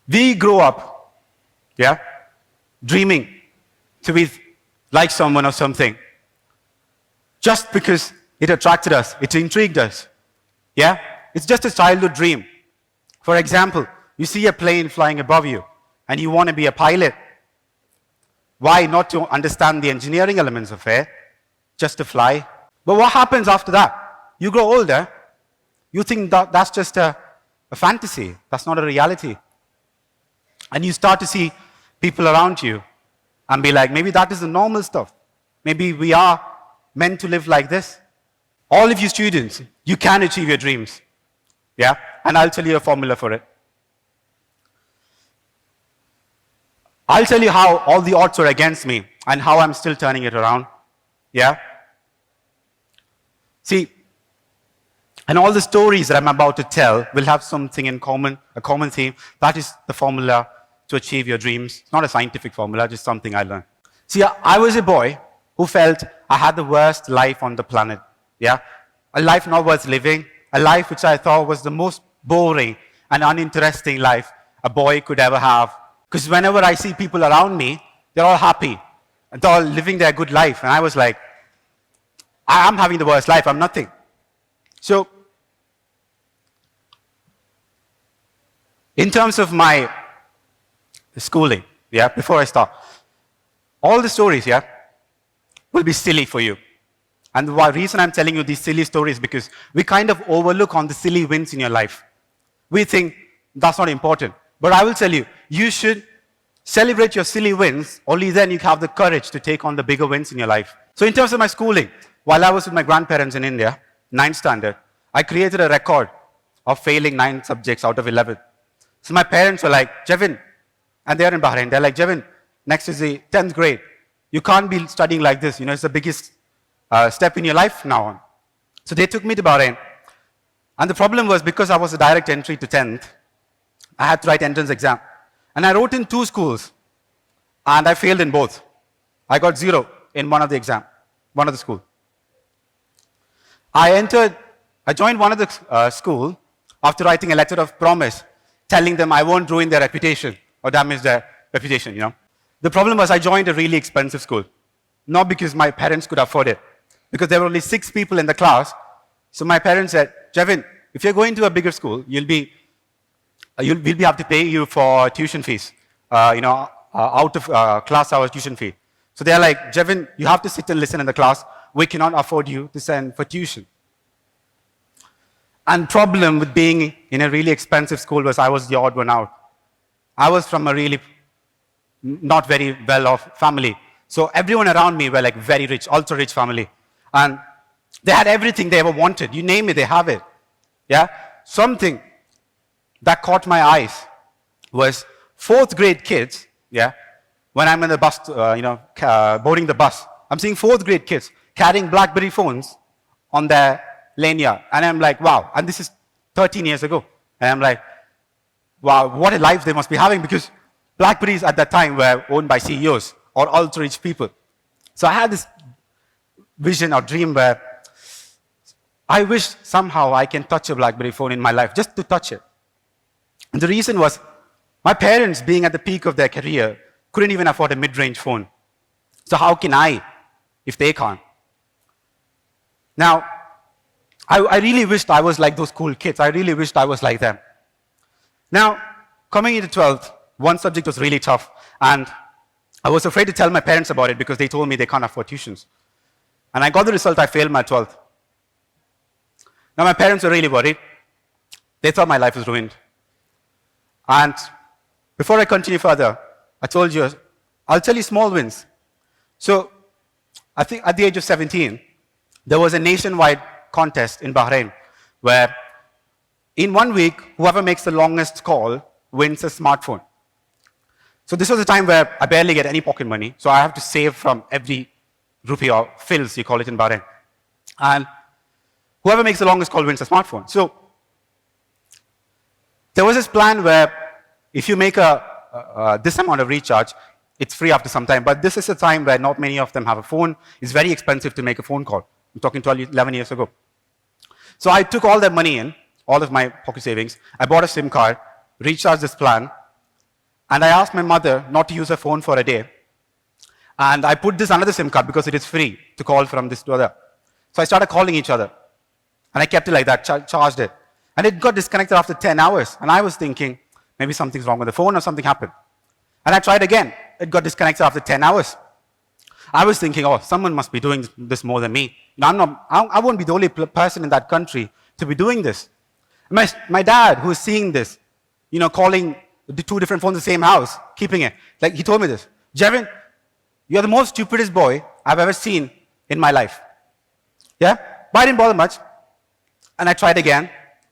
We grow up, yeah, dreaming to be like someone or something just because it attracted us, it intrigued us, yeah? It's just a childhood dream. For example, you see a plane flying above you and you want to be a pilot. Why not to understand the engineering elements of it, just to fly? But what happens after that? You grow older, you think that that's just a fantasy, that's not a reality. And you start to see people around you and be like, maybe that is the normal stuff. Maybe we are meant to live like this. All of you students, you can achieve your dreams. Yeah? And I'll tell you a formula for it. I'll tell you how all the odds were against me and how I'm still turning it around. Yeah? See, and all the stories that I'm about to tell will have something in common, a common theme. That is the formula to achieve your dreams. It's not a scientific formula, just something I learned. See, I was a boy who felt I had the worst life on the planet. Yeah? A life not worth living, a life which I thought was the most boring and uninteresting life a boy could ever have. Because whenever I see people around me, they're all happy. They're all living their good life. And I was like, I'm having the worst life, I'm nothing. So, in terms of my schooling, yeah, before I start, all the stories, yeah, will be silly for you. And the reason I'm telling you these silly stories is because we kind of overlook on the silly wins in your life. We think that's not important. But I will tell you, you should celebrate your silly wins, only then you have the courage to take on the bigger wins in your life. So in terms of my schooling, while I was with my grandparents in India, 9th standard, I created a record of failing 9 subjects out of 11. So my parents were like, Jevin, and they're in Bahrain, they're like, Jevin, next is the 10th grade. You can't be studying like this. You know, it's the biggest step in your life now on. So they took me to Bahrain. And the problem was because I was a direct entry to 10th, I had to write entrance exam. And I wrote in 2 schools, and I failed in both. I got 0 in one of the exam, one of the school. I joined one of the school after writing a letter of promise, telling them I won't ruin their reputation or damage their reputation, you know. The problem was I joined a really expensive school, not because my parents could afford it, because there were only 6 people in the class. So my parents said, Jevin, if you're going to a bigger school, we'll be have to pay you for tuition fees, out of class hours tuition fee. So they're like, Jevin, you have to sit and listen in the class. We cannot afford you to send for tuition. And problem with being in a really expensive school was I was the odd one out. I was from a really not very well-off family. So everyone around me were like very rich, ultra-rich family. And they had everything they ever wanted. You name it, they have it. Yeah? Something that caught my eyes was 4th grade kids, yeah? When I'm in the bus, boarding the bus, I'm seeing 4th grade kids carrying BlackBerry phones on their lanyard. And I'm like, wow. And this is 13 years ago. And I'm like, wow, what a life they must be having, because BlackBerries at that time were owned by CEOs or ultra-rich people. So I had this vision or dream where I wish somehow I can touch a BlackBerry phone in my life, just to touch it. And the reason was, my parents, being at the peak of their career, couldn't even afford a mid-range phone. So how can I, if they can't? Now, I really wished I was like those cool kids. I really wished I was like them. Now, coming into 12th, one subject was really tough. And I was afraid to tell my parents about it because they told me they can't afford tuitions. And I got the result, I failed my 12th. Now, my parents were really worried. They thought my life was ruined. And before I continue further, I told you, I'll tell you small wins. So, I think at the age of 17, there was a nationwide contest in Bahrain where in 1 week, whoever makes the longest call wins a smartphone. So this was a time where I barely get any pocket money, so I have to save from every rupee or fils, you call it in Bahrain. And whoever makes the longest call wins a smartphone. So there was this plan where if you make this amount of recharge, it's free after some time. But this is a time where not many of them have a phone. It's very expensive to make a phone call. I'm talking 11 years ago. So I took all that money in, all of my pocket savings. I bought a SIM card, recharged this plan, And I asked my mother not to use her phone for a day. And I put this another SIM card because it is free to call from this to other. So I started calling each other. And I kept it like that, charged it. And it got disconnected after 10 hours. And I was thinking, maybe something's wrong with the phone or something happened. And I tried again. It got disconnected after 10 hours. I was thinking, oh, someone must be doing this more than me. Now, I won't be the only person in that country to be doing this. My dad, who is seeing this, calling the two different phones in the same house, keeping it. Like, he told me this. Jevin, you're the most stupidest boy I've ever seen in my life. Yeah? But I didn't bother much. And I tried again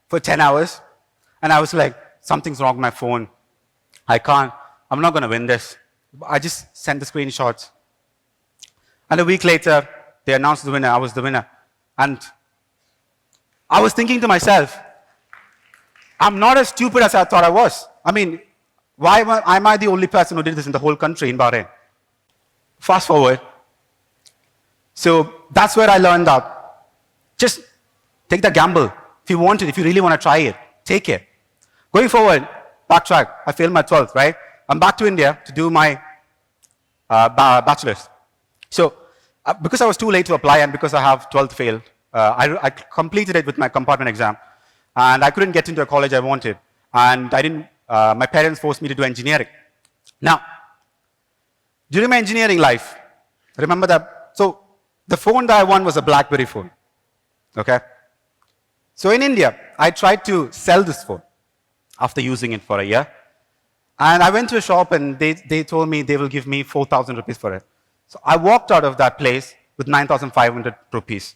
for 10 hours. And I was like, something's wrong with my phone. I'm not going to win this. I just sent the screenshots. And a week later, they announced the winner. I was the winner. And I was thinking to myself, I'm not as stupid as I thought I was. I mean, why am I the only person who did this in the whole country in Bahrain? Fast forward. So that's where I learned that just take the gamble. If you want it, if you really want to try it, take it. Going forward, backtrack. I failed my 12th, right? I'm back to India to do my bachelor's. So because I was too late to apply and because I have 12th failed, I completed it with my compartment exam. And I couldn't get into a college I wanted. And my parents forced me to do engineering. Now, during my engineering life, remember that, so the phone that I won was a BlackBerry phone, okay? So in India, I tried to sell this phone after using it for a year. And I went to a shop and they told me they will give me 4,000 rupees for it. So I walked out of that place with 9,500 rupees.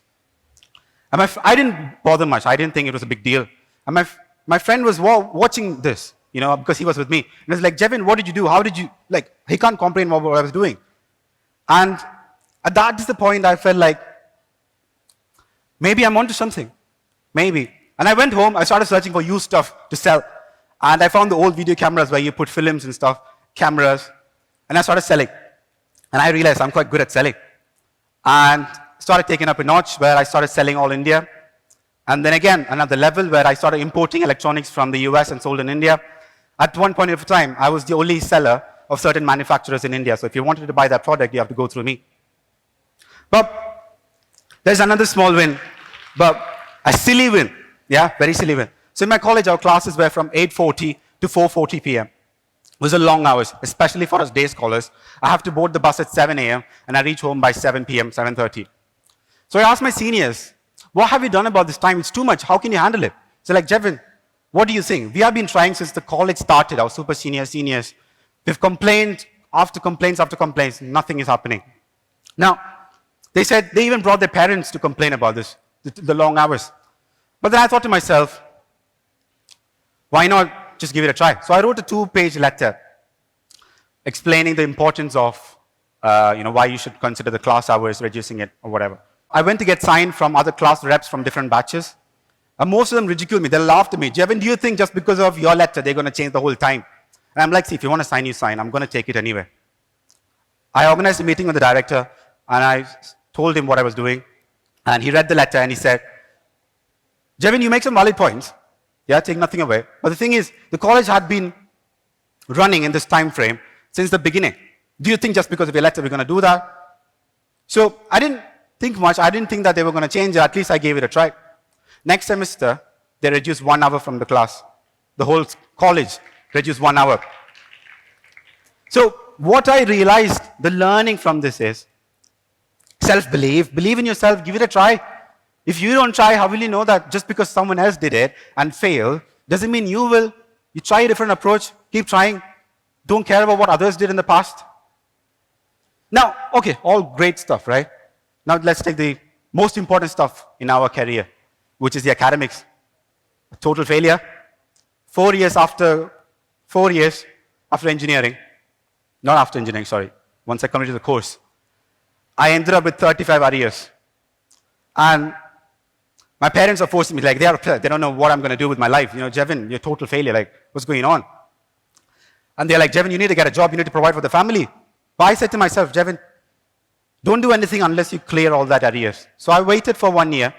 And I didn't bother much. I didn't think it was a big deal. And my friend was watching this, because he was with me. And he was like, Jevin, what did you do? How did you, he can't comprehend what I was doing. And that is the point I felt like, maybe I'm onto something. Maybe. And I went home, I started searching for used stuff to sell. And I found the old video cameras where you put films and stuff, cameras. And I started selling. And I realized I'm quite good at selling. And started taking up a notch where I started selling all India. And then again, another level where I started importing electronics from the US and sold in India. At one point of time, I was the only seller of certain manufacturers in India. So if you wanted to buy that product, you have to go through me. But there's another small win, but a silly win. Yeah, very silly win. So in my college, our classes were from 8:40 to 4:40 p.m. It was a long hours, especially for us day scholars. I have to board the bus at 7 a.m. and I reach home by 7 p.m., 7:30. So I asked my seniors, what have you done about this time? It's too much. How can you handle it? So like, Jevin, what do you think? We have been trying since the college started, our super seniors. We've complained after complaints after complaints. Nothing is happening. Now, they said they even brought their parents to complain about this, the long hours. But then I thought to myself, why not just give it a try? So I wrote a 2-page letter explaining the importance of why you should consider the class hours, reducing it, or whatever. I went to get signed from other class reps from different batches. And most of them ridiculed me. They laughed at me. Jevin, do you think just because of your letter, they're going to change the whole time? And I'm like, see, if you want to sign, you sign. I'm going to take it anyway. I organized a meeting with the director, and I told him what I was doing. And he read the letter, and he said, Jevin, you make some valid points. Yeah, take nothing away. But the thing is, the college had been running in this time frame since the beginning. Do you think just because of your letter, we're going to do that? So I didn't think much. I didn't think that they were going to change it. At least I gave it a try. Next semester, they reduced 1 hour from the class. The whole college reduced 1 hour. So what I realized, the learning from this is self-belief. Believe in yourself. Give it a try. If you don't try, how will you know that just because someone else did it and failed, doesn't mean you will. You try a different approach. Keep trying. Don't care about what others did in the past. Now, okay, all great stuff, right? Now let's take the most important stuff in our career, which is the academics. A total failure. 4 years after engineering, not after engineering, sorry, once I completed the course, I ended up with 35 arrears. And my parents are forcing me, like, they don't know what I'm going to do with my life. Jevin, you're a total failure. Like, what's going on? And they're like, Jevin, you need to get a job. You need to provide for the family. But I said to myself, Jevin, don't do anything unless you clear all that arrears. So I waited for 1 year.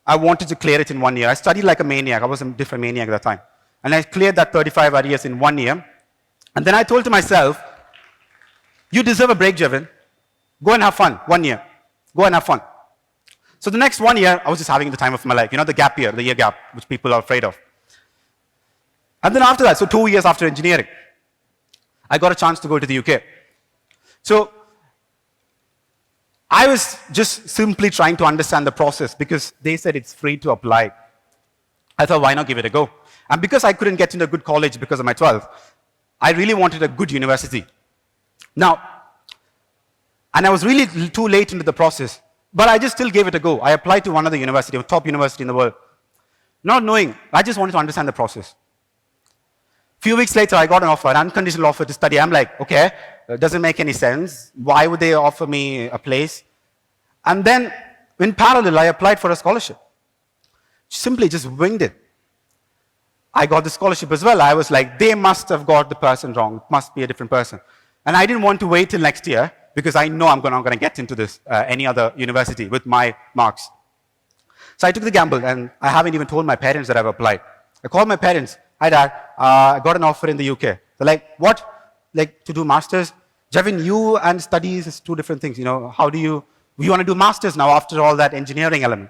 I wanted to clear it in 1 year. I studied like a maniac. I was a different maniac at that time. And I cleared that 35 arrears in 1 year. And then I told to myself, you deserve a break, Jevin. Go and have fun, 1 year. Go and have fun. So the next 1 year, I was just having the time of my life. You know, the gap year, the year gap, which people are afraid of. And then after that, so 2 years after engineering, I got a chance to go to the UK. So I was just simply trying to understand the process because they said it's free to apply. I thought, why not give it a go? And because I couldn't get into a good college because of my 12th, I really wanted a good university. Now, and I was really too late into the process, but I just still gave it a go. I applied to one other university, a top university in the world. Not knowing, I just wanted to understand the process. Few weeks later, I got an offer, an unconditional offer to study. I'm like, okay, it doesn't make any sense. Why would they offer me a place? And then, in parallel, I applied for a scholarship. Simply just winged it. I got the scholarship as well. I was like, they must have got the person wrong. It must be a different person. And I didn't want to wait till next year because I know I'm not going to get into this any other university with my marks. So I took the gamble, and I haven't even told my parents that I've applied. I called my parents. Hi, Dad. I got an offer in the UK. They're like, what? Like, to do masters? Jevin, you and studies is two different things. You know, how do you want to do masters now after all that engineering element?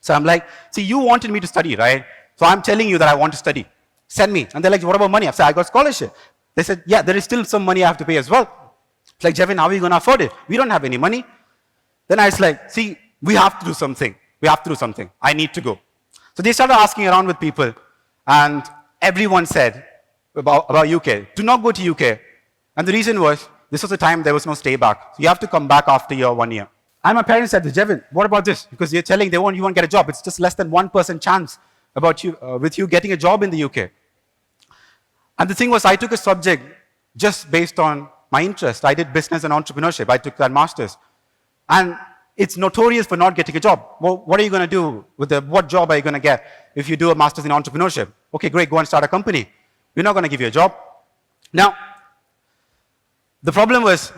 So I'm like, see, you wanted me to study, right? So I'm telling you that I want to study. Send me. And they're like, what about money? I said, I got scholarship. They said, yeah, there is still some money I have to pay as well. It's like, Jevin, how are you going to afford it? We don't have any money. Then I was like, see, we have to do something. We have to do something. I need to go. So they started asking around with people, and everyone said about UK, do not go to UK. And the reason was, this was a time there was no stay back. So you have to come back after your 1 year. And my parents said, Jevin, what about this? Because you're telling you won't get a job. It's just less than 1% chance about you, with you getting a job in the UK. And the thing was, I took a subject just based on my interest. I did business and entrepreneurship. I took that master's. And it's notorious for not getting a job. Well, what are you going to do with what job are you going to get if you do a master's in entrepreneurship? Okay, great, go and start a company. We're not going to give you a job. Now, the problem was,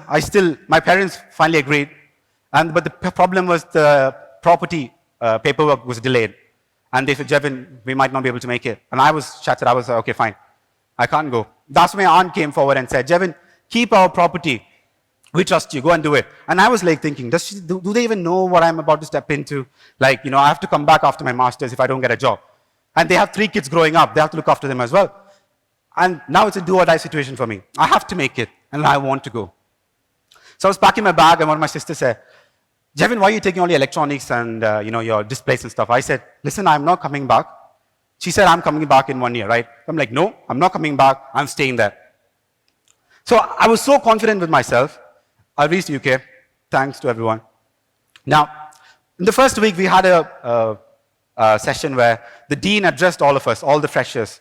my parents finally agreed. But the problem was the property paperwork was delayed. And they said, Jevin, we might not be able to make it. And I was shattered. I was like, okay, fine. I can't go. That's when my aunt came forward and said, Jevin, keep our property. We trust you. Go and do it. And I was like thinking, do they even know what I'm about to step into? Like, I have to come back after my master's if I don't get a job. And they have 3 kids growing up. They have to look after them as well. And now it's a do or die situation for me. I have to make it, and I want to go. So I was packing my bag, and one of my sisters said, Jevin, why are you taking all your electronics and your displays and stuff? I said, listen, I'm not coming back. She said, I'm coming back in 1 year, right? I'm like, no, I'm not coming back. I'm staying there. So I was so confident with myself. I reached the UK, thanks to everyone. Now, in the first week, we had a session where the dean addressed all of us, all the freshers.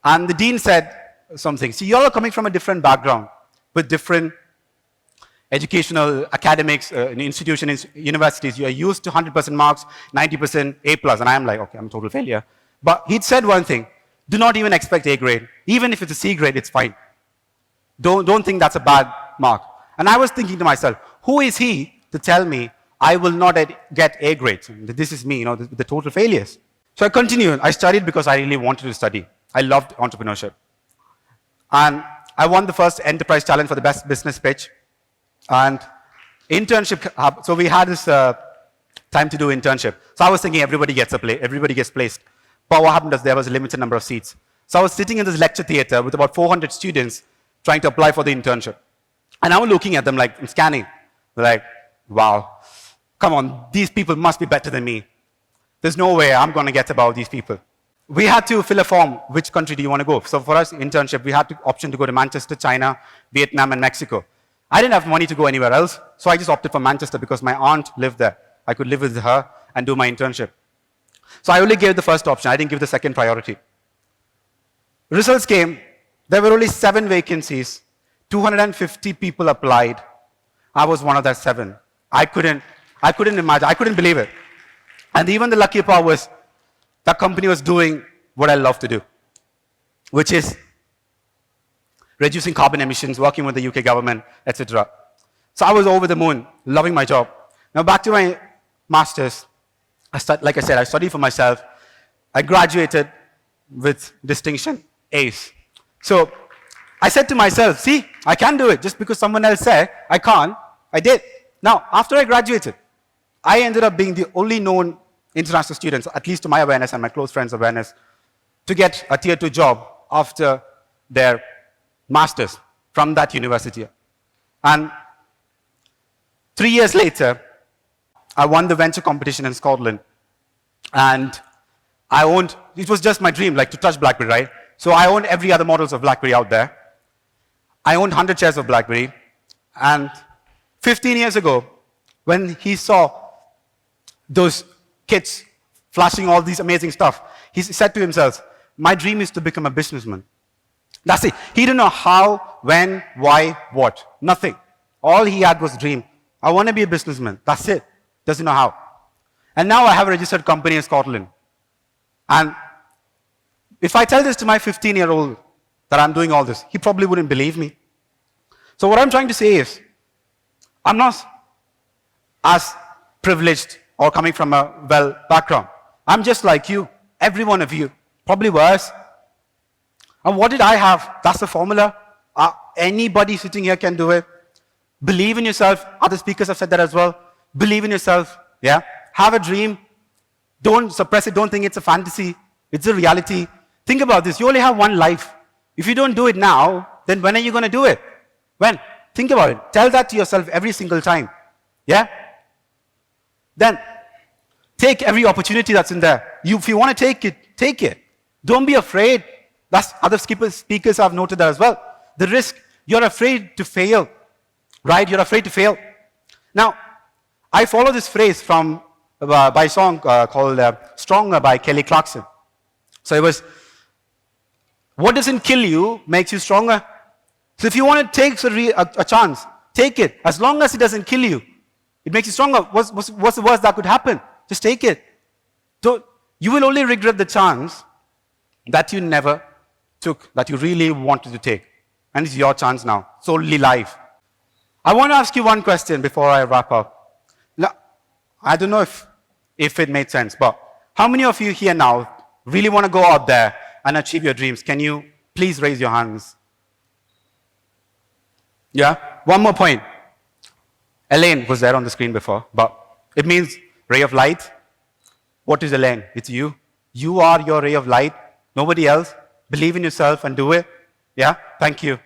And the dean said something. See, you all are coming from a different background with different educational, academics, institutions, universities. You are used to 100% marks, 90% A+. And I'm like, okay, I'm a total failure. But he'd said one thing. Do not even expect A grade. Even if it's a C grade, it's fine. Don't think that's a bad mark. And I was thinking to myself, who is he to tell me I will not get A grades? This is me, the total failures. So I continued. I studied because I really wanted to study. I loved entrepreneurship. And I won the first enterprise challenge for the best business pitch. And internship, so we had this time to do internship. So I was thinking everybody gets placed. But what happened is there was a limited number of seats. So I was sitting in this lecture theater with about 400 students trying to apply for the internship. And I was looking at them like, I'm scanning. Like, wow, come on, these people must be better than me. There's no way I'm going to get above these people. We had to fill a form, which country do you want to go? So for us, internship, we had the option to go to Manchester, China, Vietnam, and Mexico. I didn't have money to go anywhere else, so I just opted for Manchester because my aunt lived there. I could live with her and do my internship. So I only gave the first option. I didn't give the second priority. Results came. There were only 7 vacancies. 250 people applied. I was one of that 7. I couldn't imagine. I couldn't believe it. And even the lucky part was that company was doing what I love to do, which is reducing carbon emissions, working with the UK government, etc. So I was over the moon, loving my job. Now back to my master's. Like I said, I studied for myself. I graduated with distinction, A's. So I said to myself, see, I can do it. Just because someone else said I can't, I did. Now, after I graduated, I ended up being the only known international student, at least to my awareness and my close friends' awareness, to get a tier 2 job after their master's from that university. And 3 years later, I won the venture competition in Scotland. And I owned, it was just my dream, like to touch BlackBerry, right? So I owned every other models of BlackBerry out there. I owned 100 shares of BlackBerry. And 15 years ago, when he saw those kids flashing all these amazing stuff, he said to himself, my dream is to become a businessman. That's it. He didn't know how, when, why, what. Nothing. All he had was a dream. I want to be a businessman. That's it. Doesn't know how. And now I have a registered company in Scotland. And if I tell this to my 15-year-old that I'm doing all this, he probably wouldn't believe me. So what I'm trying to say is, I'm not as privileged or coming from a well background. I'm just like you, every one of you, probably worse. And what did I have? That's the formula. Anybody sitting here can do it. Believe in yourself. Other speakers have said that as well. Believe in yourself. Yeah. Have a dream. Don't suppress it. Don't think it's a fantasy. It's a reality. Think about this. You only have one life. If you don't do it now, then when are you going to do it? When? Think about it. Tell that to yourself every single time. Yeah? Then, take every opportunity that's in there. If you want to take it, take it. Don't be afraid. That's other speakers have noted that as well. The risk, you're afraid to fail. Right? You're afraid to fail. Now, I follow this phrase from by a song called Stronger by Kelly Clarkson. So it was, what doesn't kill you makes you stronger. So if you want to take a chance, take it. As long as it doesn't kill you, it makes you stronger. What's the worst that could happen? Just take it. You will only regret the chance that you never took, that you really wanted to take. And it's your chance now. It's only life. I want to ask you one question before I wrap up. Now, I don't know if it made sense, but how many of you here now really want to go out there and achieve your dreams? Can you please raise your hands? Yeah? One more point. Elaine was there on the screen before, but it means ray of light. What is Elaine? It's you. You are your ray of light. Nobody else. Believe in yourself and do it. Yeah? Thank you.